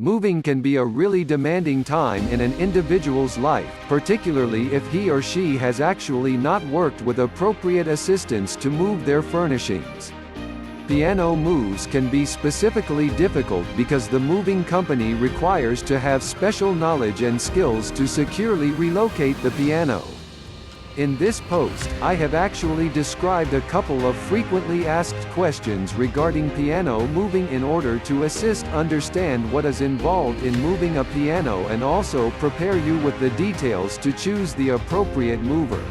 Moving can be a really demanding time in an individual's life, particularly if he or she has actually not worked with appropriate assistance to move their furnishings. Piano moves can be specifically difficult because the moving company requires to have special knowledge and skills to securely relocate the piano. In this post, I have actually described a couple of frequently asked questions regarding piano moving in order to assist understand what is involved in moving a piano and also prepare you with the details to choose the appropriate mover.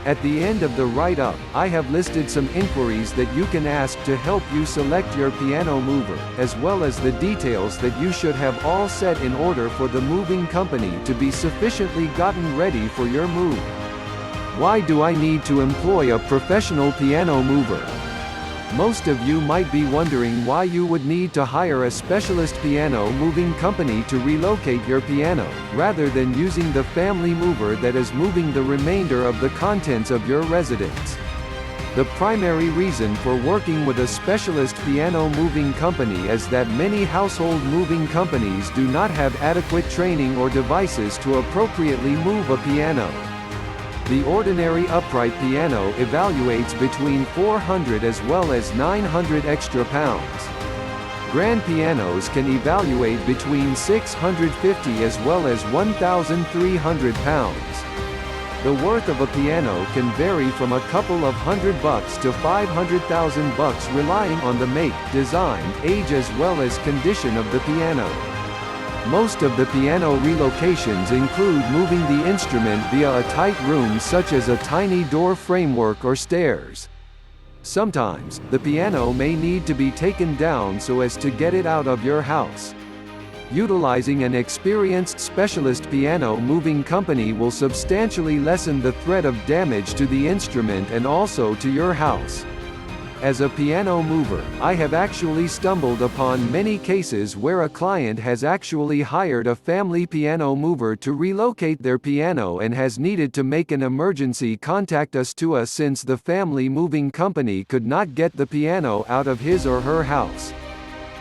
At the end of the write-up, I have listed some inquiries that you can ask to help you select your piano mover, as well as the details that you should have all set in order for the moving company to be sufficiently gotten ready for your move. Why do I need to employ a professional piano mover? Most of you might be wondering why you would need to hire a specialist piano moving company to relocate your piano, rather than using the family mover that is moving the remainder of the contents of your residence. The primary reason for working with a specialist piano moving company is that many household moving companies do not have adequate training or devices to appropriately move a piano. The ordinary upright piano evaluates between 400 as well as 900 extra pounds. Grand pianos can evaluate between 650 as well as 1,300 pounds. The worth of a piano can vary from a couple of $100 to $500,000 relying on the make, design, age as well as condition of the piano. Most of the piano relocations include moving the instrument via a tight room such as a tiny door framework or stairs. Sometimes, the piano may need to be taken down so as to get it out of your house. Utilizing an experienced specialist piano moving company will substantially lessen the threat of damage to the instrument and also to your house. As a piano mover, I have actually stumbled upon many cases where a client has actually hired a family piano mover to relocate their piano and has needed to make an emergency contact us since the family moving company could not get the piano out of his or her house.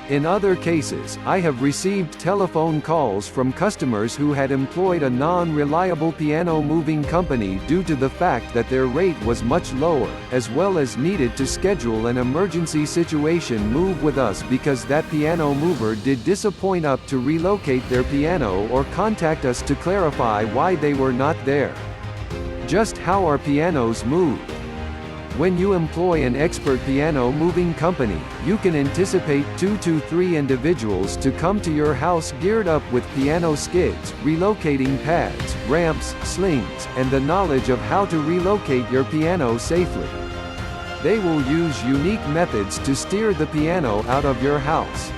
In other cases, I have received telephone calls from customers who had employed a non-reliable piano moving company due to the fact that their rate was much lower, as well as needed to schedule an emergency situation move with us because that piano mover did disappoint up to relocate their piano or contact us to clarify why they were not there. Just how are pianos moved? When you employ an expert piano moving company, you can anticipate 2 to 3 individuals to come to your house geared up with piano skids, relocating pads, ramps, slings, and the knowledge of how to relocate your piano safely. They will use unique methods to steer the piano out of your house.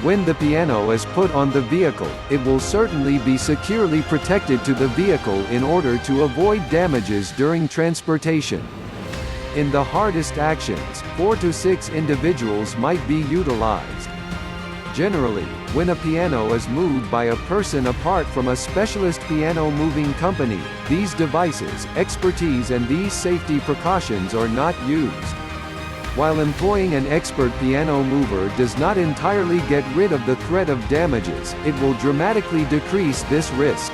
When the piano is put on the vehicle, it will certainly be securely protected to the vehicle in order to avoid damages during transportation. In the hardest actions, 4 to 6 individuals might be utilized. Generally, when a piano is moved by a person apart from a specialist piano moving company, these devices, expertise and these safety precautions are not used. While employing an expert piano mover does not entirely get rid of the threat of damages, it will dramatically decrease this risk.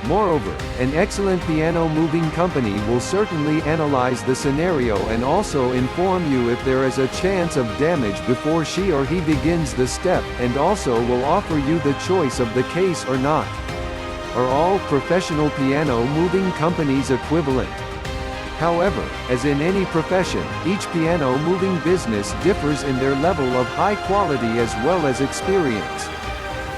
Moreover, an excellent piano moving company will certainly analyze the scenario and also inform you if there is a chance of damage before she or he begins the step, and also will offer you the choice of the case or not. Are all professional piano moving companies equivalent? However, as in any profession, each piano moving business differs in their level of high quality as well as experience.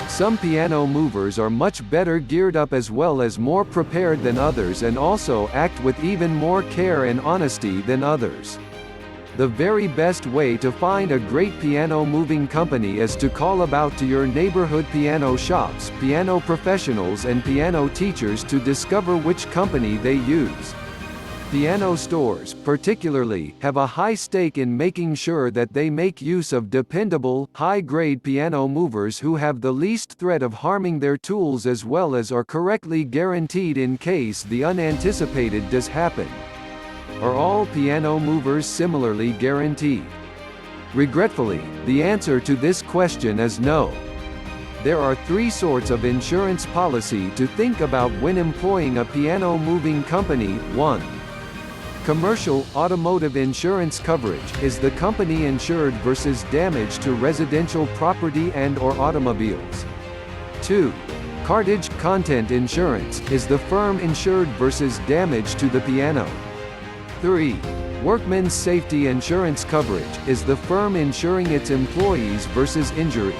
Some piano movers are much better geared up as well as more prepared than others and also act with even more care and honesty than others. The very best way to find a great piano moving company is to call about to your neighborhood piano shops, piano professionals and piano teachers to discover which company they use. Piano stores, particularly, have a high stake in making sure that they make use of dependable, high-grade piano movers who have the least threat of harming their tools as well as are correctly guaranteed in case the unanticipated does happen. Are all piano movers similarly guaranteed? Regretfully, the answer to this question is no. There are three sorts of insurance policy to think about when employing a piano moving company. 1. Commercial, automotive insurance coverage is the company insured versus damage to residential property and/or automobiles. 2. Cartage, content insurance is the firm insured versus damage to the piano. 3. Workmen's safety insurance coverage is the firm insuring its employees versus injury.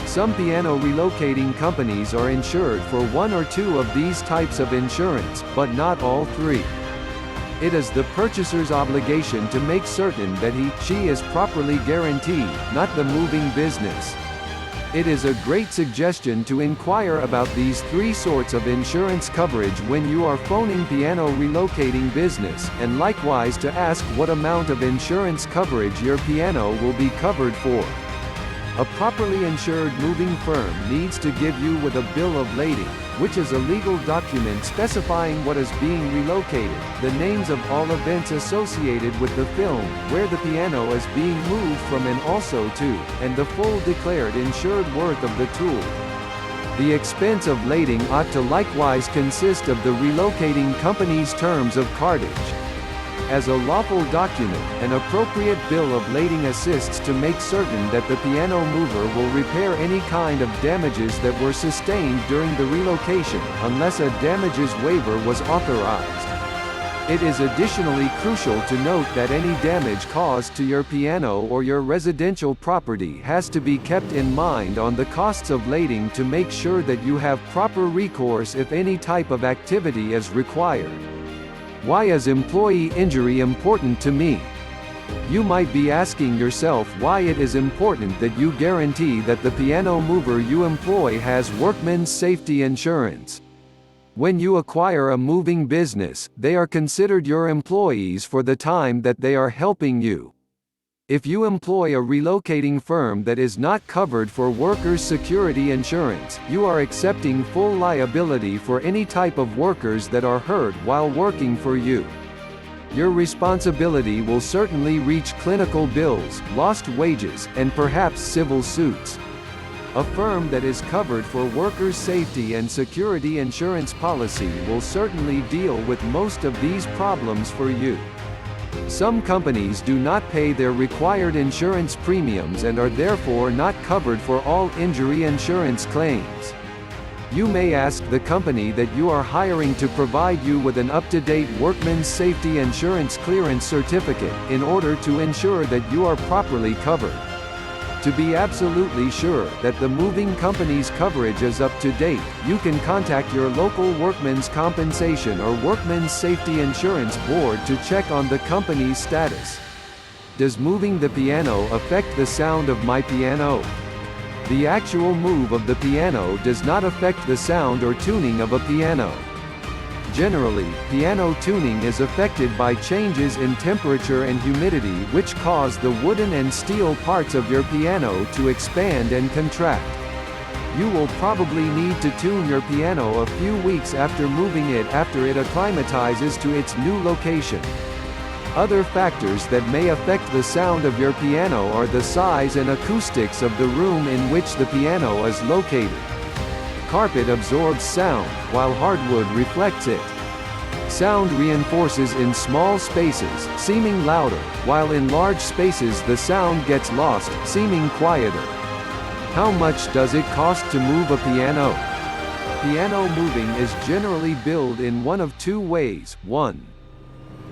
Some piano relocating companies are insured for one or two of these types of insurance, but not all three. It is the purchaser's obligation to make certain that he/she is properly guaranteed, not the moving business. It is a great suggestion to inquire about these three sorts of insurance coverage when you are phoning piano relocating business, and likewise to ask what amount of insurance coverage your piano will be covered for. A properly insured moving firm needs to give you with a bill of lading, which is a legal document specifying what is being relocated, the names of all events associated with the film, where the piano is being moved from and also to, and the full declared insured worth of the tool. The expense of lading ought to likewise consist of the relocating company's terms of cartage. As a lawful document, an appropriate bill of lading assists to make certain that the piano mover will repair any kind of damages that were sustained during the relocation, unless a damages waiver was authorized. It is additionally crucial to note that any damage caused to your piano or your residential property has to be kept in mind on the costs of lading to make sure that you have proper recourse if any type of activity is required. Why is employee injury important to me? You might be asking yourself why it is important that you guarantee that the piano mover you employ has workmen's safety insurance. When you acquire a moving business, they are considered your employees for the time that they are helping you. If you employ a relocating firm that is not covered for workers' security insurance, you are accepting full liability for any type of workers that are hurt while working for you. Your responsibility will certainly reach clinical bills, lost wages, and perhaps civil suits. A firm that is covered for workers' safety and security insurance policy will certainly deal with most of these problems for you. Some companies do not pay their required insurance premiums and are therefore not covered for all injury insurance claims. You may ask the company that you are hiring to provide you with an up-to-date workman's safety insurance clearance certificate in order to ensure that you are properly covered. To be absolutely sure that the moving company's coverage is up to date, you can contact your local workmen's compensation or workmen's safety insurance board to check on the company's status. Does moving the piano affect the sound of my piano? The actual move of the piano does not affect the sound or tuning of a piano. Generally, piano tuning is affected by changes in temperature and humidity which cause the wooden and steel parts of your piano to expand and contract. You will probably need to tune your piano a few weeks after moving it after it acclimatizes to its new location. Other factors that may affect the sound of your piano are the size and acoustics of the room in which the piano is located. Carpet absorbs sound, while hardwood reflects it. Sound reinforces in small spaces, seeming louder, while in large spaces the sound gets lost, seeming quieter. How much does it cost to move a piano? Piano moving is generally billed in one of two ways. 1.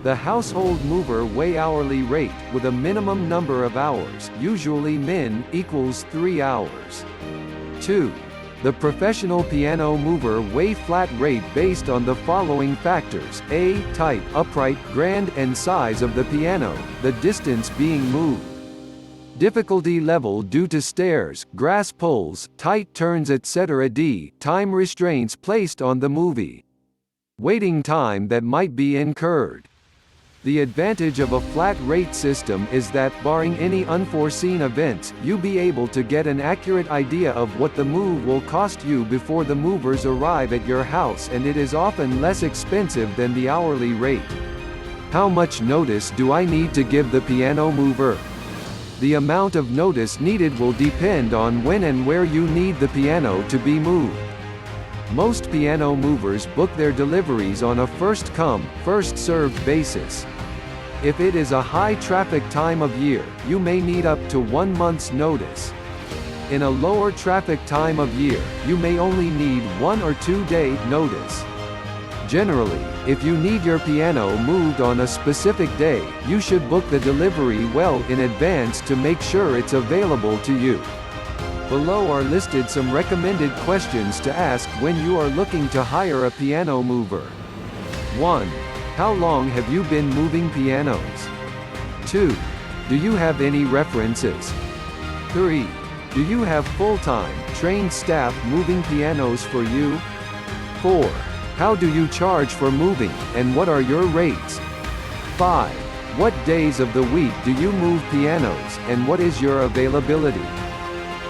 The household mover weigh hourly rate, with a minimum number of hours, usually min, equals 3 hours. 2. The professional piano mover weigh flat rate based on the following factors: A. Type, upright, grand, and size of the piano, the distance being moved. Difficulty level due to stairs, grass poles, tight turns etc. D. Time restraints placed on the movie. Waiting time that might be incurred. The advantage of a flat rate system is that, barring any unforeseen events, you'll be able to get an accurate idea of what the move will cost you before the movers arrive at your house, and it is often less expensive than the hourly rate. How much notice do I need to give the piano mover? The amount of notice needed will depend on when and where you need the piano to be moved. Most piano movers book their deliveries on a first-come, first-served basis. If it is a high-traffic time of year, you may need up to 1 month's notice. In a lower traffic time of year, you may only need 1 or 2 day notice. Generally, if you need your piano moved on a specific day, you should book the delivery well in advance to make sure it's available to you. Below are listed some recommended questions to ask when you are looking to hire a piano mover. 1. How long have you been moving pianos? 2. Do you have any references? 3. Do you have full-time, trained staff moving pianos for you? 4. How do you charge for moving, and what are your rates? 5. What days of the week do you move pianos, and what is your availability?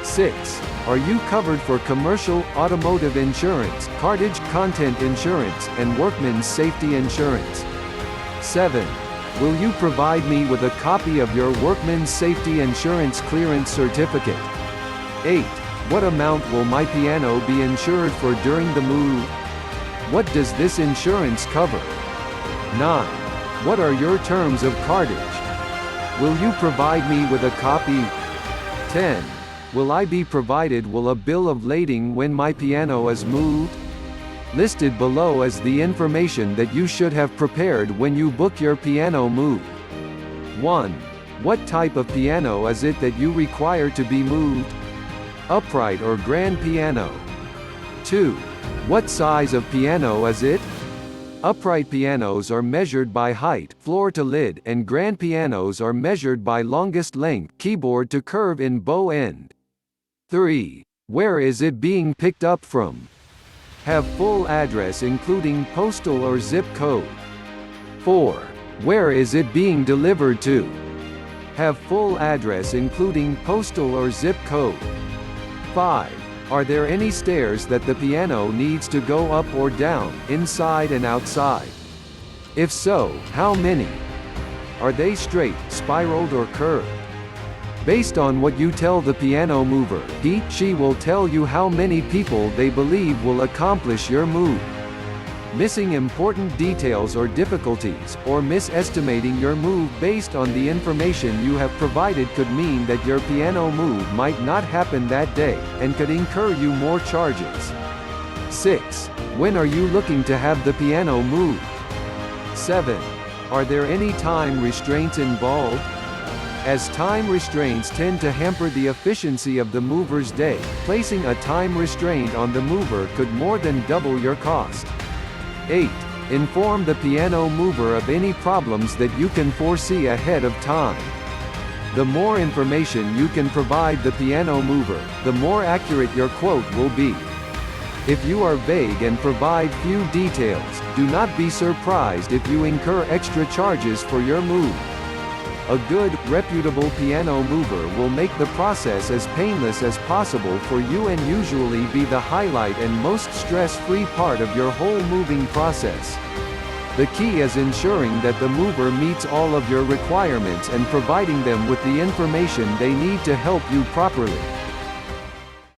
6. Are you covered for commercial, automotive insurance, cartage, content insurance, and workman's safety insurance? 7. Will you provide me with a copy of your workman's safety insurance clearance certificate? 8. What amount will my piano be insured for during the move? What does this insurance cover? 9. What are your terms of cartage? Will you provide me with a copy? 10. Will I be provided a bill of lading when my piano is moved? Listed below is the information that you should have prepared when you book your piano move. 1. What type of piano is it that you require to be moved? Upright or grand piano? 2. What size of piano is it? Upright pianos are measured by height, floor to lid, and grand pianos are measured by longest length, keyboard to curve in bow end. 3. Where is it being picked up from? Have full address including postal or zip code. 4. Where is it being delivered to? Have full address including postal or zip code. 5. Are there any stairs that the piano needs to go up or down, inside and outside? If so, how many? Are they straight, spiraled or curved? Based on what you tell the piano mover, she will tell you how many people they believe will accomplish your move. Missing important details or difficulties, or misestimating your move based on the information you have provided could mean that your piano move might not happen that day, and could incur you more charges. 6. When are you looking to have the piano moved? 7. Are there any time restraints involved? As time restraints tend to hamper the efficiency of the mover's day, placing a time restraint on the mover could more than double your cost. 8. Inform the piano mover of any problems that you can foresee ahead of time. The more information you can provide the piano mover, the more accurate your quote will be. If you are vague and provide few details, do not be surprised if you incur extra charges for your move. A good, reputable piano mover will make the process as painless as possible for you and usually be the highlight and most stress-free part of your whole moving process. The key is ensuring that the mover meets all of your requirements and providing them with the information they need to help you properly.